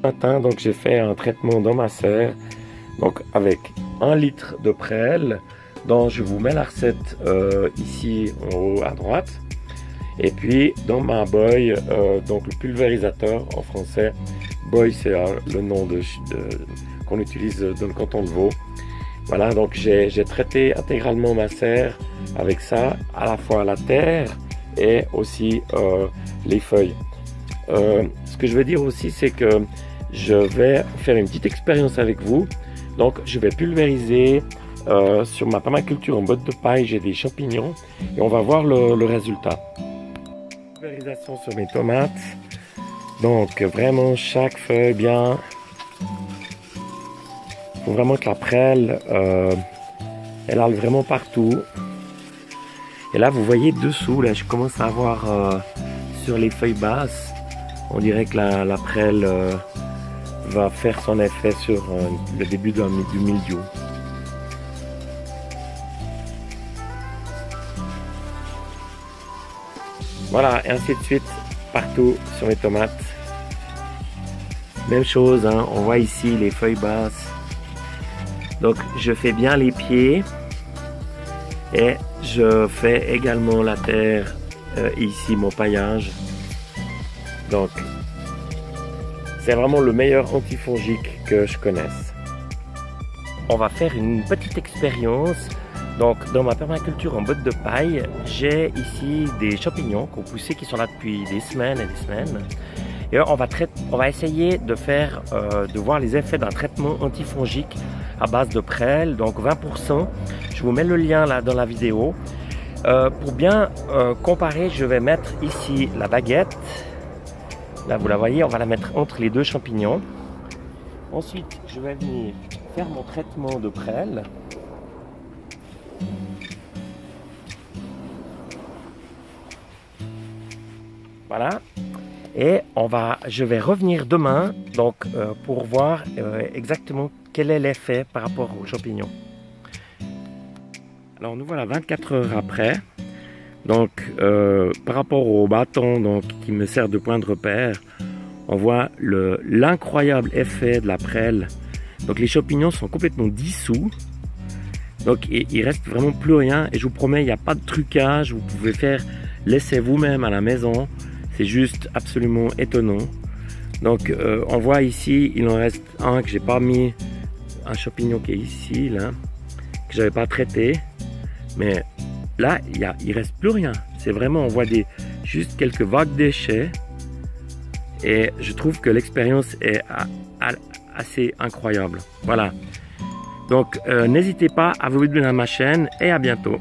matin, donc j'ai fait un traitement dans ma serre, donc avec 1 litre de prêle, dont je vous mets la recette ici en haut à droite. Et puis dans ma boy, donc le pulvérisateur en français, boy c'est le nom qu'on utilise dans le canton de Vaud. Voilà, donc j'ai traité intégralement ma serre avec ça, à la fois la terre et aussi les feuilles. Ce que je veux dire aussi, c'est que je vais faire une petite expérience avec vous. Donc je vais pulvériser sur ma permaculture en botte de paille, j'ai des champignons et on va voir le résultat. Pulvérisation sur mes tomates. Donc vraiment chaque feuille bien. Il faut vraiment que la prêle elle aille vraiment partout. Et là vous voyez dessous, là je commence à avoir sur les feuilles basses, on dirait que la prêle va faire son effet sur le début du mildiou. Voilà, et ainsi de suite partout sur les tomates. Même chose, hein, on voit ici les feuilles basses. Donc je fais bien les pieds et je fais également la terre, ici mon paillage. Donc c'est vraiment le meilleur antifongique que je connaisse. On va faire une petite expérience. Donc dans ma permaculture en botte de paille, j'ai ici des champignons qui ont poussé, qui sont là depuis des semaines et des semaines. Et on va essayer de faire, de voir les effets d'un traitement antifongique à base de prêle, donc 20%. Je vous mets le lien là dans la vidéo. Pour bien comparer, je vais mettre ici la baguette. Là vous la voyez, on va la mettre entre les deux champignons. Ensuite, je vais venir faire mon traitement de prêle. Voilà. Et je vais revenir demain donc, pour voir exactement quel est l'effet par rapport aux champignons. Alors nous voilà 24 heures après. Donc par rapport au bâton donc, qui me sert de point de repère, on voit l'incroyable effet de la prêle. Donc les champignons sont complètement dissous. Donc il reste vraiment plus rien. Et je vous promets, il n'y a pas de trucage. Vous pouvez faire l'essai vous-même à la maison. C'est juste absolument étonnant. Donc on voit ici, il en reste un que j'ai pas mis, un champignon qui est ici, là, que j'avais pas traité. Mais là, il reste plus rien. C'est vraiment, on voit juste quelques vagues déchets. Et je trouve que l'expérience est assez incroyable. Voilà. Donc n'hésitez pas à vous abonner à ma chaîne et à bientôt.